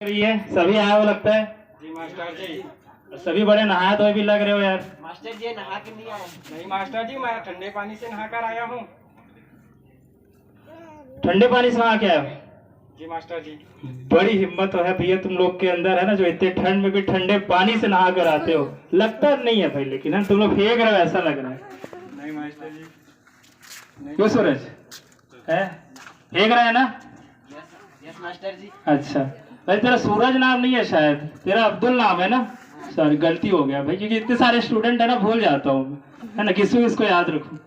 रही है, सभी आए हो लगता है। जी मास्टर जी। सभी बड़े नहाए धोए भी लग रहे हो यार। मास्टर जी नहा के नहीं आए। नहीं मास्टर जी, मैं ठंडे पानी से नहा कर आया हूँ। ठंडे पानी से नहा के आए हो? जी मास्टर जी। बड़ी हिम्मत है भैया तुम लोग के अंदर, है ना, जो इतने ठंड में भी ठंडे पानी से नहा कर आते हो। लगता नहीं है भाई, लेकिन है तुम लोग फेंक रहे हो ऐसा लग रहा है। नहीं मास्टर जी। क्यों सूरज है, फेंक रहा है ना? यस मास्टर जी। अच्छा भाई, तेरा सूरज नाम नहीं है शायद, तेरा अब्दुल नाम है ना? सॉरी गलती हो गया भाई, क्योंकि इतने सारे स्टूडेंट है ना, भूल जाता हूँ, है ना, किसको याद रखूं।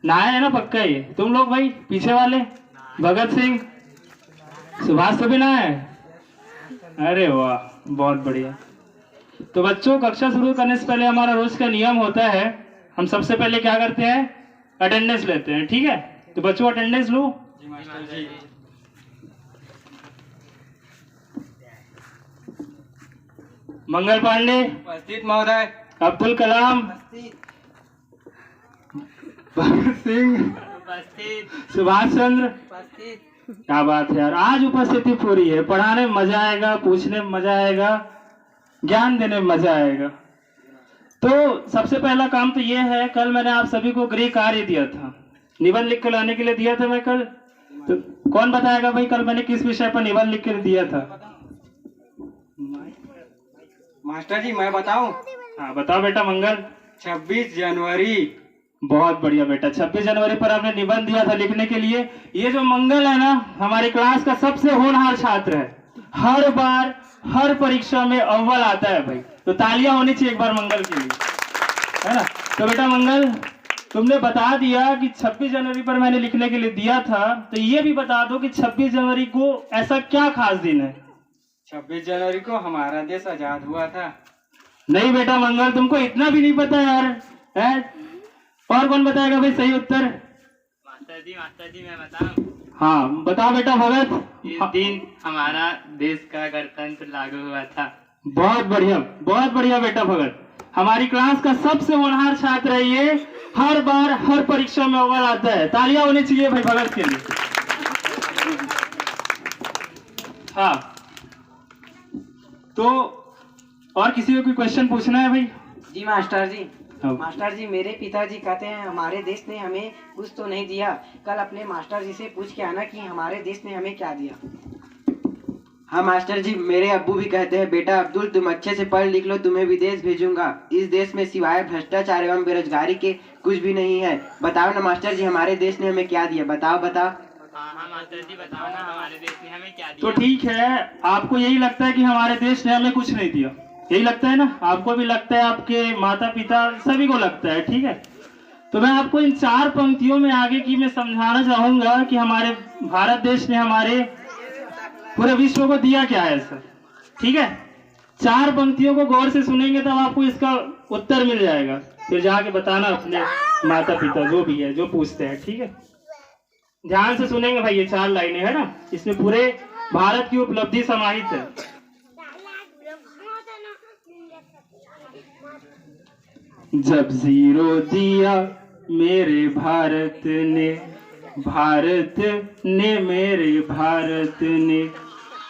नहाए है ना पक्का ये तुम लोग भाई? पीछे वाले भगत सिंह सुभाष सभी नहाए? अरे वाह बहुत बढ़िया। तो बच्चों, कक्षा शुरू करने से पहले हमारा रोज का नियम होता है, हम सबसे पहले क्या करते हैं, अटेंडेंस लेते हैं। ठीक है, तो बच्चों अटेंडेंस लो। जी मास्टर जी। मंगल पांडे उपस्थित महोदय। अब्दुल कलाम भगत सिंह उपस्थित। सुभाष चंद्र। उपस्थित। क्या बात है यार, आज उपस्थिति पूरी है। पढ़ाने में मजा आएगा, पूछने में मजा आएगा, ज्ञान देने में मजा आएगा। तो सबसे पहला काम तो ये है, कल मैंने आप सभी को गृह कार्य दिया था, निबंध लिख कर लाने के लिए दिया था मैं कल। तो कौन बताएगा भाई कल मैंने किस विषय पर निबंध लिख कर दिया था? मास्टर जी मैं बताऊं? हाँ बताओ बेटा मंगल। 26 जनवरी। बहुत बढ़िया बेटा, 26 जनवरी पर आपने निबंध दिया था लिखने के लिए। ये जो मंगल है ना, हमारी क्लास का सबसे होनहार छात्र है, हर बार हर परीक्षा में अव्वल आता है भाई। तो तालियां होनी चाहिए एक बार मंगल के लिए, है ना? तो बेटा मंगल, तुमने बता दिया कि 26 जनवरी पर मैंने लिखने के लिए दिया था, तो ये भी बता दो कि 26 जनवरी को ऐसा क्या खास दिन है? 26 जनवरी को हमारा देश आजाद हुआ था। नहीं बेटा मंगल, तुमको इतना भी नहीं पता यार, है? और कौन बताएगा भाई सही उत्तर? मास्टर जी मैं बताऊं? हाँ बताओ बेटा भगत। इस दिन हमारा देश का गणतंत्र लागू हुआ था। बहुत बढ़िया बेटा भगत, हमारी क्लास का सबसे होनहार छात्र है ये, हर बार हर परीक्षा में अव्वल आता है। तालियां होनी चाहिए भाई भगत के लिए। हाँ, तो और किसी को कोई क्वेश्चन पूछना है भाई? जी मास्टर जी। हाँ। मास्टर जी, मेरे पिताजी कहते हैं हमारे देश ने हमें कुछ तो नहीं दिया। कल अपने मास्टर जी से पूछ के आना कि हमारे देश ने हमें क्या दिया। हाँ मास्टर जी, मेरे अब्बू भी कहते हैं बेटा अब्दुल तुम अच्छे से पढ़ लिख लो, तुम्हें विदेश भेजूंगा। इस देश में सिवाय भ्रष्टाचार एवं बेरोजगारी के कुछ भी नहीं है। बताओ ना मास्टर जी, हमारे देश ने हमें क्या दिया? बताओ। हाँ मास्टर जी बताओ ना, हमारे देश ने हमें क्या तो दिया? ठीक है, आपको यही लगता है कि हमारे देश ने हमें कुछ नहीं दिया, यही लगता है ना? आपको भी लगता है, आपके माता पिता सभी को लगता है, ठीक है? तो मैं आपको इन 4 पंक्तियों में आगे की मैं समझाना चाहूंगा कि हमारे भारत देश ने हमारे पूरे विश्व को दिया क्या है सर। ठीक है, 4 पंक्तियों को गौर से सुनेंगे तब आपको इसका उत्तर मिल जाएगा, फिर जाके बताना अपने माता पिता जो भी है, जो पूछते हैं। ठीक है, ध्यान से सुनेंगे भाई, ये 4 लाइनें है ना, इसमें पूरे भारत की उपलब्धि समाहित है। जब 0 दिया मेरे भारत ने, भारत ने मेरे भारत ने,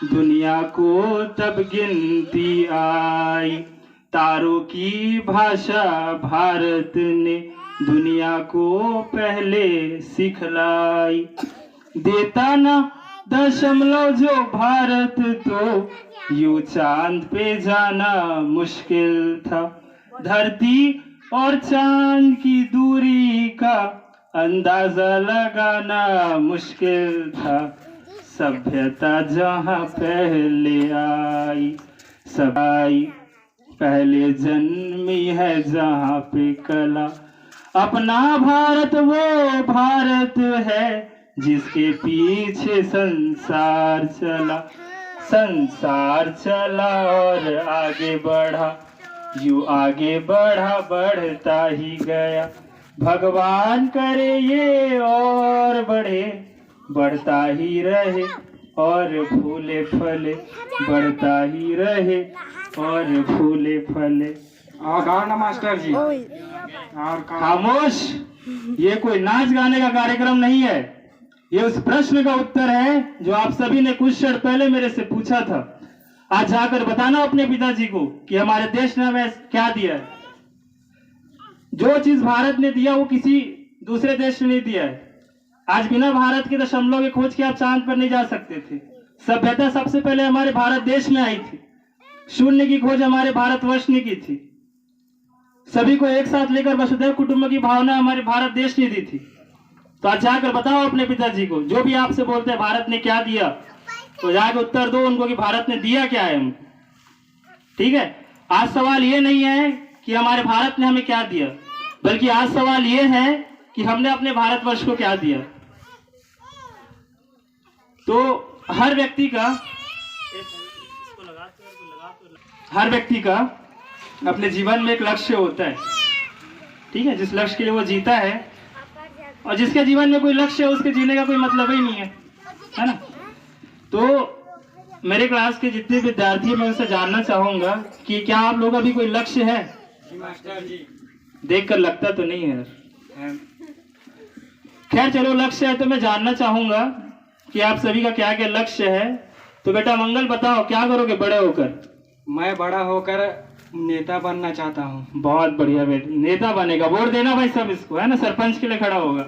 दुनिया को तब गिनती आई। तारों की भाषा भारत ने दुनिया को पहले सिखलाई। देता ना दशमलव जो भारत, तो यूं चांद पे जाना मुश्किल था। धरती और चांद की दूरी का अंदाजा लगाना मुश्किल था। सभ्यता जहाँ पहले आई, सब आई पहले जन्मी है जहाँ पे कला। अपना भारत वो भारत है जिसके पीछे संसार चला। संसार चला और आगे बढ़ा, यूं आगे बढ़ा बढ़ता ही गया। भगवान करे ये और बढ़े, बढ़ता ही रहे और फूले फले, बढ़ता ही रहे और फूले फले। और गाओ ना मास्टर जी। और खामोश, ये कोई नाच गाने का कार्यक्रम नहीं है, ये उस प्रश्न का उत्तर है जो आप सभी ने कुछ क्षण पहले मेरे से पूछा था। आज जाकर बताना अपने पिताजी को कि हमारे देश ने हमें क्या दिया है। जो चीज भारत ने दिया वो किसी दूसरे देश ने नहीं दिया है। आज बिना भारत के दशमलव की खोज के आप चांद पर नहीं जा सकते थे। सभ्यता सबसे पहले हमारे भारत देश में आई थी। शून्य की खोज हमारे भारतवर्ष ने की थी। सभी को एक साथ लेकर वसुधैव कुटुंब की भावना हमारे भारत देश ने दी थी। तो आज जाकर बताओ अपने पिताजी को, जो भी आपसे बोलते हैं भारत ने क्या दिया, तो जाकर उत्तर दो उनको कि भारत ने दिया क्या है हमको। ठीक है, आज सवाल ये नहीं है कि हमारे भारत ने हमें क्या दिया, बल्कि आज सवाल ये है कि हमने अपने भारतवर्ष को क्या दिया। तो हर व्यक्ति का अपने जीवन में एक लक्ष्य होता है। ठीक है, जिस लक्ष्य के लिए वो जीता है, और जिसके जीवन में कोई लक्ष्य है उसके जीने का कोई मतलब ही नहीं है ना। तो मेरे क्लास के जितने विद्यार्थी हैं मैं उनसे जानना चाहूंगा कि क्या आप लोगों का भी कोई लक्ष्य है? जी मास्टर जी। देखकर लगता तो नहीं है। खैर चलो, लक्ष्य है तो मैं जानना चाहूंगा कि आप सभी का क्या क्या लक्ष्य है। तो बेटा मंगल बताओ, क्या करोगे बड़े होकर? मैं बड़ा होकर नेता बनना चाहता हूँ। बहुत बढ़िया बेटा, नेता बनेगा। वोट देना भाई सब इसको, है ना, सरपंच के लिए खड़ा होगा।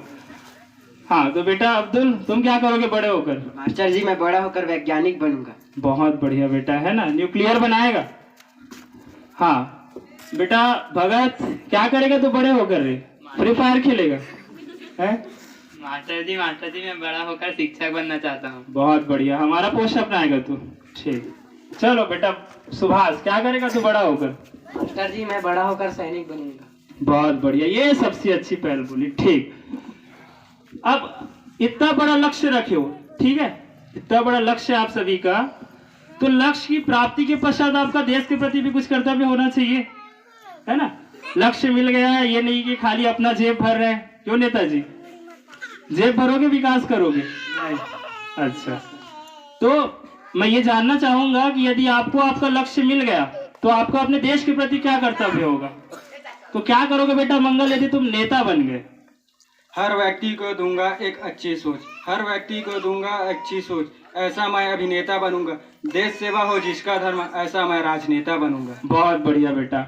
हाँ, तो बेटा अब्दुल तुम क्या करोगे बड़े होकर? मास्टर जी मैं बड़ा होकर वैज्ञानिक बनूंगा। बहुत बढ़िया बेटा, है ना, न्यूक्लियर बनाएगा। हाँ बेटा भगत क्या करेगा तू बड़े होकर? रे फ्री फायर खेलेगा है? मास्टर जी मैं बड़ा होकर शिक्षक बनना चाहता हूँ। बहुत बढ़िया, हमारा पोस्ट अपनाएगा तू। ठीक, चलो बेटा सुभाष क्या करेगा तू बड़ा होकर? मास्टर जी मैं बड़ा होकर सैनिक बनूंगा। बहुत बढ़िया, ये सबसे अच्छी पहल बोली। ठीक, अब इतना बड़ा लक्ष्य रखे हो, ठीक है, इतना बड़ा लक्ष्य आप सभी का, तो लक्ष्य की प्राप्ति के पश्चात आपका देश के प्रति भी कुछ कर्तव्य होना चाहिए, है ना। लक्ष्य मिल गया है, ये नहीं कि खाली अपना जेब भर रहे हैं। क्यों नेताजी, जेब भरोगे विकास करोगे? अच्छा, तो मैं ये जानना चाहूंगा कि यदि आपको आपका लक्ष्य मिल गया तो आपको अपने देश के प्रति क्या कर्तव्य होगा? तो क्या करोगे बेटा मंगल यदि तुम नेता बन गए? हर व्यक्ति को दूंगा एक अच्छी सोच, हर व्यक्ति को दूंगा अच्छी सोच, ऐसा मैं अभिनेता बनूंगा। देश सेवा हो जिसका धर्म, ऐसा मैं राजनेता बनूंगा। बहुत बढ़िया बेटा,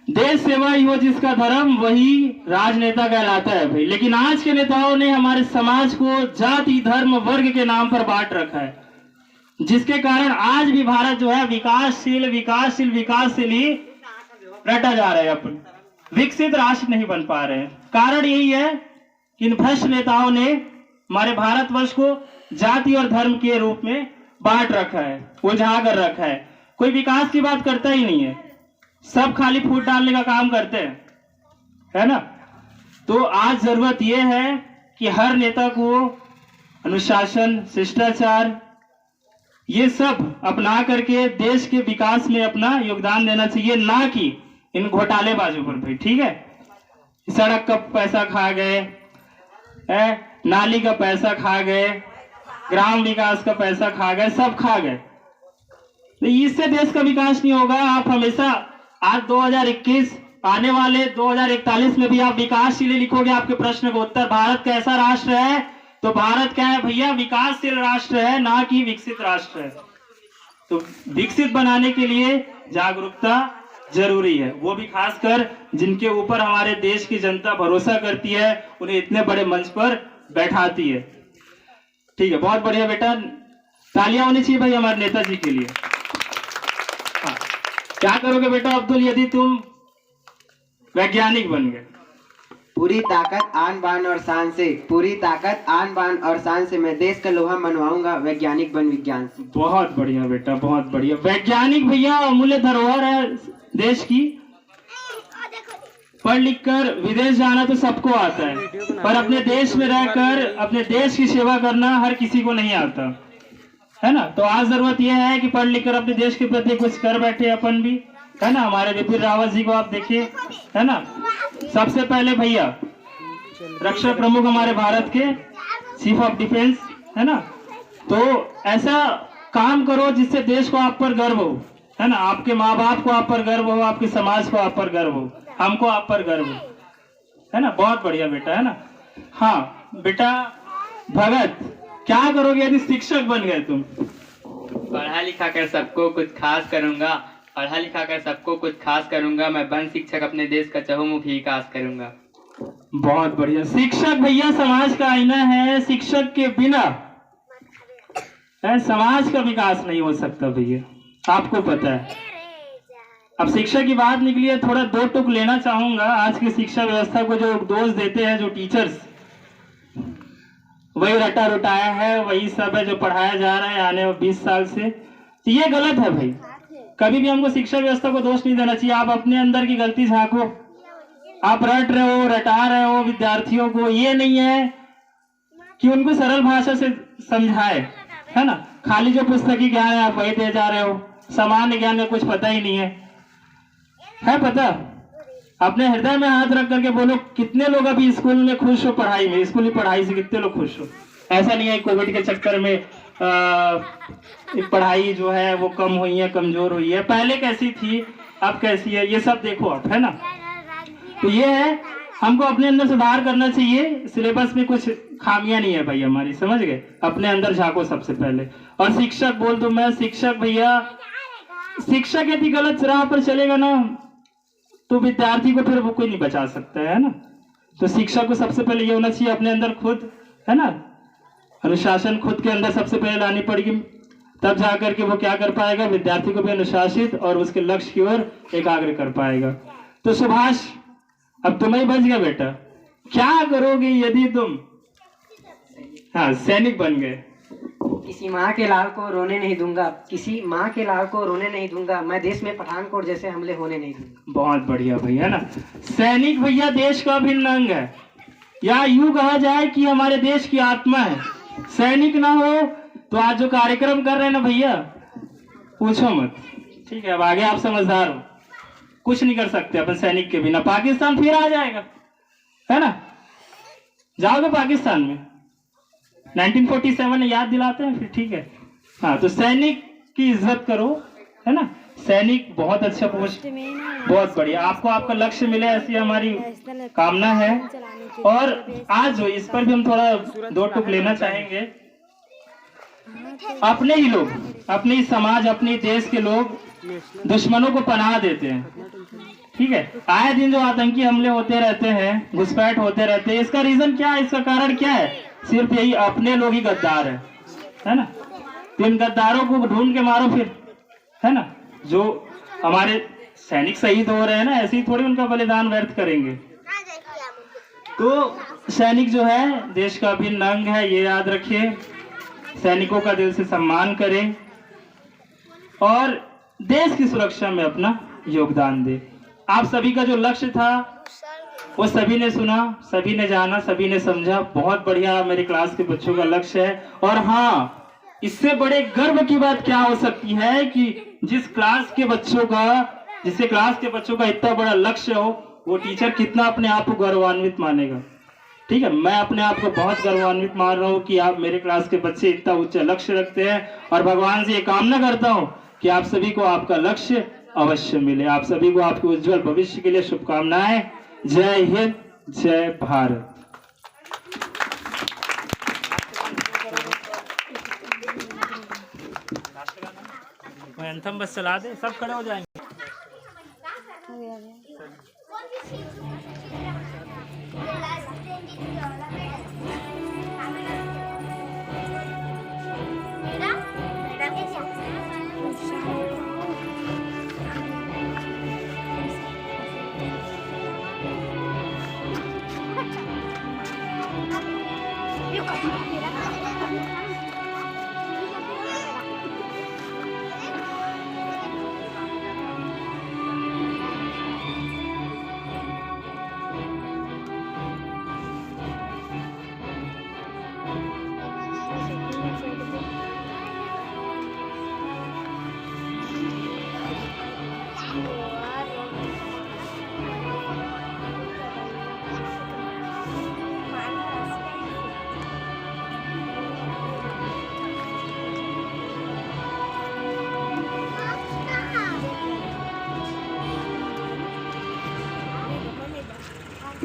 देश सेवा ही हो जिसका धर्म वही राजनेता कहलाता है भाई। लेकिन आज के नेताओं ने हमारे समाज को जाति धर्म वर्ग के नाम पर बांट रखा है, जिसके कारण आज भी भारत जो है विकासशील विकासशील विकासशील ही रटा जा रहा है, अपन विकसित राष्ट्र नहीं बन पा रहे हैं। कारण यही है कि इन भ्रष्ट नेताओं ने हमारे भारतवर्ष को जाति और धर्म के रूप में बांट रखा है, उलझा कर रखा है। कोई विकास की बात करता ही नहीं है, सब खाली फूट डालने का काम करते हैं, है ना। तो आज जरूरत यह है कि हर नेता को अनुशासन शिष्टाचार ये सब अपना करके देश के विकास में अपना योगदान देना चाहिए, ना कि इन घोटालेबाजों पर भाई। ठीक है, सड़क का पैसा खा गए, नाली का पैसा खा गए, ग्राम विकास का पैसा खा गए, सब खा गए, तो इससे देश का विकास नहीं होगा। आप हमेशा आज 2021 आने वाले 2041 में भी आप विकासशील लिखोगे आपके प्रश्न को उत्तर। भारत कैसा राष्ट्र है? तो भारत क्या है भैया? विकासशील राष्ट्र है, ना कि विकसित राष्ट्र है। तो विकसित बनाने के लिए जागरूकता जरूरी है, वो भी खासकर जिनके ऊपर हमारे देश की जनता भरोसा करती है, उन्हें इतने बड़े मंच पर बैठाती है। ठीक है, बहुत बढ़िया बेटा, तालियां होनी चाहिए भाई हमारे नेताजी के लिए। हाँ, क्या करोगे बेटा अब्दुल यदि तुम वैज्ञानिक बन गए? पूरी ताकत आन बान और शान से, पूरी ताकत आन बान और शान से मैं देश का लोहा मनवाऊंगा वैज्ञानिक बन विज्ञान से। बहुत बढ़िया बेटा, बहुत बढ़िया। वैज्ञानिक भैया अमूल्य धरोहर है देश की। पढ़ लिख कर विदेश जाना तो सबको आता है, पर अपने देश में रहकर अपने देश की सेवा करना हर किसी को नहीं आता, है ना। तो आज जरूरत यह है कि पढ़ लिख कर अपने देश के प्रति कुछ कर बैठे अपन भी, है ना। हमारे विपिन रावत जी को आप देखिए, है ना, सबसे पहले भैया रक्षा प्रमुख हमारे भारत के, चीफ ऑफ डिफेंस, है ना। तो ऐसा काम करो जिससे देश को आप पर गर्व हो, है ना, आपके माँ बाप को आप पर गर्व हो, आपके समाज को आप पर गर्व हो, हमको आप पर गर्व हो, है ना। बहुत बढ़िया बेटा, है ना। हाँ बेटा भगत, क्या करोगे यदि शिक्षक बन गए तुम? पढ़ा लिखा कर सबको कुछ खास करूंगा, पढ़ा लिखा कर सबको कुछ खास करूंगा, मैं बन शिक्षक अपने देश का चहुमुखी विकास करूंगा। बहुत बढ़िया। शिक्षक भैया समाज का आईना है, शिक्षक के बिना समाज का विकास नहीं हो सकता भैया, आपको पता है। अब शिक्षा की बात निकली है, थोड़ा दो टुक लेना चाहूंगा। आज की शिक्षा व्यवस्था को जो दोष देते हैं जो टीचर्स, वही रटा रुटाया है, वही सब है जो पढ़ाया जा रहा है आने 20 साल से, तो ये गलत है भाई। कभी भी हमको शिक्षा व्यवस्था को दोष नहीं देना चाहिए। आप अपने अंदर की गलती झांको। आप रट रहे हो, रटा रहे हो विद्यार्थियों को, ये नहीं है कि उनको सरल भाषा से समझाए, है ना। खाली जो पुस्तकीय ज्ञान है आप वही दे जा रहे हो, सामान्य ज्ञान का कुछ पता ही नहीं है पता। अपने हृदय में हाथ रख करके बोलो, कितने लोग अभी स्कूल में खुश हो पढ़ाई में, स्कूली पढ़ाई से कितने लोग खुश हो। ऐसा नहीं है कोविड के चक्कर में पढ़ाई जो है वो कम हुई है, कमजोर हुई है। पहले कैसी थी अब कैसी है, ये सब देखो आप, है ना। तो ये है, हमको अपने अंदर सुधार करना चाहिए। सिलेबस में कुछ खामियां नहीं है भाई हमारी, समझ गए। अपने अंदर झांको सबसे पहले। और शिक्षक बोल तो मैं शिक्षक भैया, शिक्षक यदि गलत राह पर चलेगा ना तो विद्यार्थी को फिर वो कोई नहीं बचा सकता है ना। तो शिक्षक को सबसे पहले ये होना चाहिए अपने अंदर खुद, है ना, अनुशासन खुद के अंदर सबसे पहले लानी पड़ेगी, तब जाकर के वो क्या कर पाएगा, विद्यार्थी को भी अनुशासित और उसके लक्ष्य की ओर एकाग्र कर पाएगा। तो सुभाष, अब तुम्हें बच गया बेटा, क्या करोगे यदि तुम सैनिक बन गए। किसी माँ के लाल को रोने नहीं दूंगा, किसी माँ के लाल को रोने नहीं दूंगा, मैं देश में पठानकोट जैसे हमले होने नहीं दूंगा। बहुत बढ़िया भैया, है ना। सैनिक भैया देश का अभिन्न अंग है, या यूं कहा जाए कि हमारे देश की आत्मा है। सैनिक ना हो तो आज जो कार्यक्रम कर रहे हैं ना भैया, पूछो मत। ठीक है, अब आगे आप समझदार हो, कुछ नहीं कर सकते अपन सैनिक के बिना। पाकिस्तान फिर आ जाएगा, है ना। जाओगे पाकिस्तान में, 1947 याद दिलाते हैं फिर, ठीक है। हाँ, तो सैनिक की इज्जत करो, है ना। सैनिक बहुत अच्छा पोस्ट, बहुत बढ़िया। आपको आपका लक्ष्य मिले ऐसी हमारी कामना है। और आज जो इस पर भी हम थोड़ा दो टुक लेना चाहेंगे। अपने ही लोग, अपने ही समाज, अपने देश के लोग दुश्मनों को पनाह देते हैं, ठीक है। आए दिन जो आतंकी हमले होते रहते हैं, घुसपैठ होते रहते हैं, इसका रीजन क्या है, इसका कारण क्या है, सिर्फ यही अपने लोग ही गद्दार है ना। तो इन गद्दारों को ढूंढ के मारो फिर, है ना। जो हमारे सैनिक शहीद हो रहे हैं ना, ऐसे ही थोड़ी उनका बलिदान व्यर्थ करेंगे। तो सैनिक जो है देश का अभिन्न अंग है, ये याद रखिए। सैनिकों का दिल से सम्मान करें और देश की सुरक्षा में अपना योगदान दे। आप सभी का जो लक्ष्य था वो सभी ने सुना, सभी ने जाना, सभी ने समझा। बहुत बढ़िया मेरे क्लास के बच्चों का लक्ष्य है। और हाँ, इससे बड़े गर्व की बात क्या हो सकती है कि जिस क्लास के बच्चों का इतना बड़ा लक्ष्य हो, वो टीचर कितना अपने आप को गौरवान्वित मानेगा। ठीक है, मैं अपने आप को बहुत गौरवान्वित मान रहा हूँ कि आप मेरे क्लास के बच्चे इतना ऊंचा लक्ष्य रखते हैं। और भगवान से ये कामना करता हूँ कि आप सभी को आपका लक्ष्य अवश्य मिले। आप सभी को आपके उज्जवल भविष्य के लिए शुभकामनाएं। जय हिंद, जय भारत। एंथम बस चला दे, सब खड़े हो जाएंगे।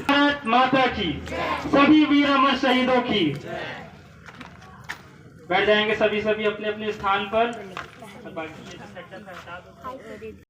भारत माता की, सभी वीर अमर शहीदों की। बैठ जाएंगे सभी अपने अपने स्थान पर। और बाकी ये जो सेक्शन है हटा दो।